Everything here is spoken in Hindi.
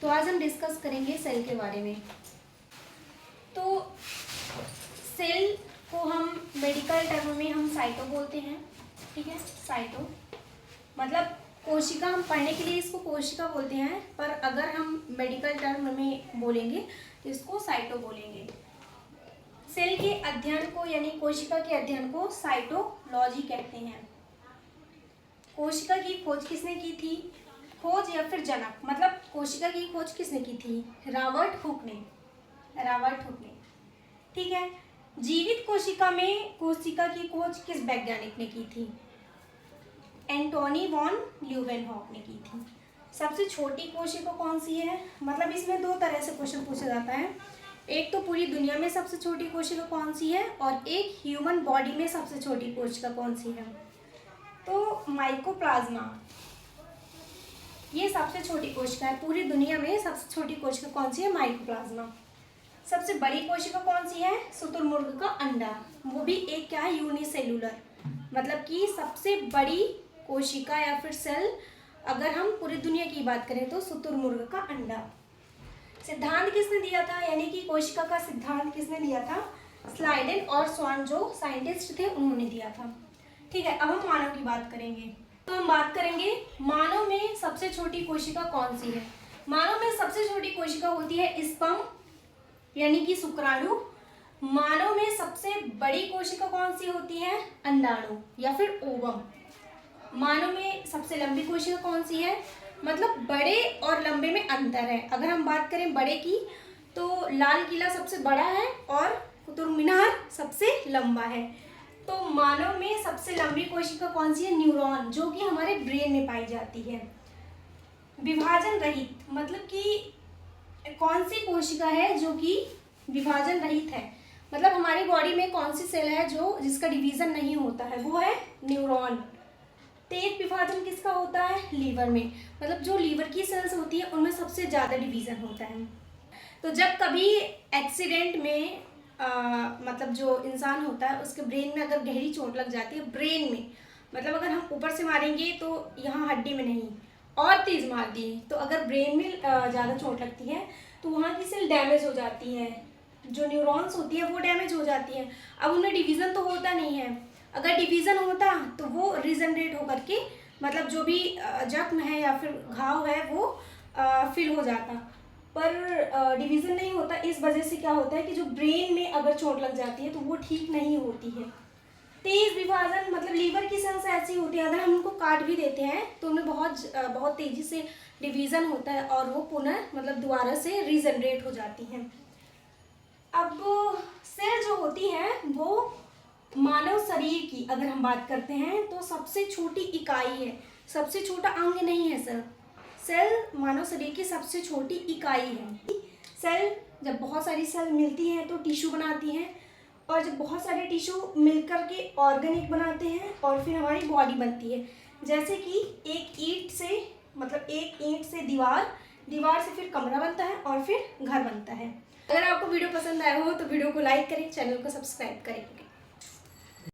तो आज हम डिस्कस करेंगे सेल के बारे में। तो सेल को हम मेडिकल टर्म में हम साइटो बोलते हैं, ठीक है। साइटो मतलब कोशिका, हम पढ़ने के लिए इसको कोशिका बोलते हैं, पर अगर हम मेडिकल टर्म में बोलेंगे तो इसको साइटो बोलेंगे। सेल के अध्ययन को यानी कोशिका के अध्ययन को साइटोलॉजी कहते हैं। कोशिका की खोज किसने की थी? खोज या फिर जनक, मतलब कोशिका की खोज किसने की थी? रॉबर्ट हुक ने। ठीक है। जीवित कोशिका में कोशिका की खोज किस वैज्ञानिक ने की थी? एंटोनी वॉन ल्यूवेनहॉक ने की थी। सबसे छोटी कोशिका कौन सी है? मतलब इसमें दो तरह से क्वेश्चन पूछा जाता है। एक तो पूरी दुनिया में सबसे छोटी कोशिका कौन सी है, और एक ह्यूमन बॉडी में सबसे छोटी कोशिका कौन सी है। तो माइकोप्लाज्मा ये सबसे छोटी कोशिका है। पूरी दुनिया में सबसे छोटी कोशिका कौन सी है? माइकोप्लाज्मा। सबसे बड़ी कोशिका कौन सी है? शुतुरमुर्ग का अंडा। वो भी एक क्या है? यूनिसेलुलर, मतलब कि सबसे बड़ी कोशिका या फिर सेल अगर हम पूरी दुनिया की बात करें तो शुतुरमुर्ग का अंडा। सिद्धांत किसने दिया था, यानी कि कोशिका का सिद्धांत किसने दिया था? स्लाइडेन और स्वान जो साइंटिस्ट थे उन्होंने दिया था। ठीक है। अब हम मानव की बात करेंगे। तो हम बात करेंगे मानव में सबसे छोटी कोशिका कौन सी है। मानव में सबसे छोटी कोशिका होती है स्पर्म, यानी कि शुक्राणु। मानव में सबसे बड़ी कोशिका कौन सी होती है? अंडाणु या फिर ओवम। मानव में सबसे लंबी कोशिका कौन सी है? मतलब बड़े और लंबे में अंतर है। अगर हम बात करें बड़े की तो लाल किला सबसे बड़ा है और कुतुब मीनार सबसे लंबा है। तो मानव में सबसे लंबी कोशिका कौन सी है? न्यूरॉन, जो कि हमारे ब्रेन में पाई जाती है। विभाजन रहित, मतलब कि कौन सी कोशिका है जो कि विभाजन रहित है। मतलब हमारी बॉडी में कौन सी सेल है जो जिसका डिवीजन नहीं होता है? वो है न्यूरॉन। तेज विभाजन किसका होता है? लीवर में। मतलब जो लीवर की सेल्स होती है उनमें सबसे ज़्यादा डिवीजन होता है। तो जब कभी एक्सीडेंट में मतलब जो इंसान होता है उसके ब्रेन में अगर गहरी चोट लग जाती है, ब्रेन में, मतलब अगर हम ऊपर से मारेंगे तो यहाँ हड्डी में नहीं, और तेज मार दिए तो अगर ब्रेन में ज़्यादा चोट लगती है तो वहाँ की सेल डैमेज हो जाती है। जो न्यूरॉन्स होती है वो डैमेज हो जाती है। अब उनमें डिवीज़न तो होता नहीं है। अगर डिवीज़न होता तो वो रीजनरेट होकर के, मतलब जो भी जख्म है या फिर घाव है वो फिल हो जाता, पर डिवीज़न नहीं होता। इस वजह से क्या होता है कि जो ब्रेन में अगर चोट लग जाती है तो वो ठीक नहीं होती है। तेज विभाजन, मतलब लीवर की सेल्स ऐसी होती है अगर हम उनको काट भी देते हैं तो उनमें बहुत तेज़ी से डिवीज़न होता है और वो पुनः मतलब दोबारा से रीजनरेट हो जाती हैं। अब सेल जो होती है वो मानव शरीर की अगर हम बात करते हैं तो सबसे छोटी इकाई है, सबसे छोटा अंग नहीं है सेल। सेल मानव शरीर की सबसे छोटी इकाई है। सेल जब बहुत सारी सेल मिलती हैं तो टिश्यू बनाती हैं, और जब बहुत सारे टिश्यू मिलकर के ऑर्गेनिक बनाते हैं और फिर हमारी बॉडी बनती है। जैसे कि एक ईंट से, मतलब एक ईंट से दीवार, दीवार से फिर कमरा बनता है और फिर घर बनता है। अगर आपको वीडियो पसंद आया हो तो वीडियो को लाइक करें, चैनल को सब्सक्राइब करें।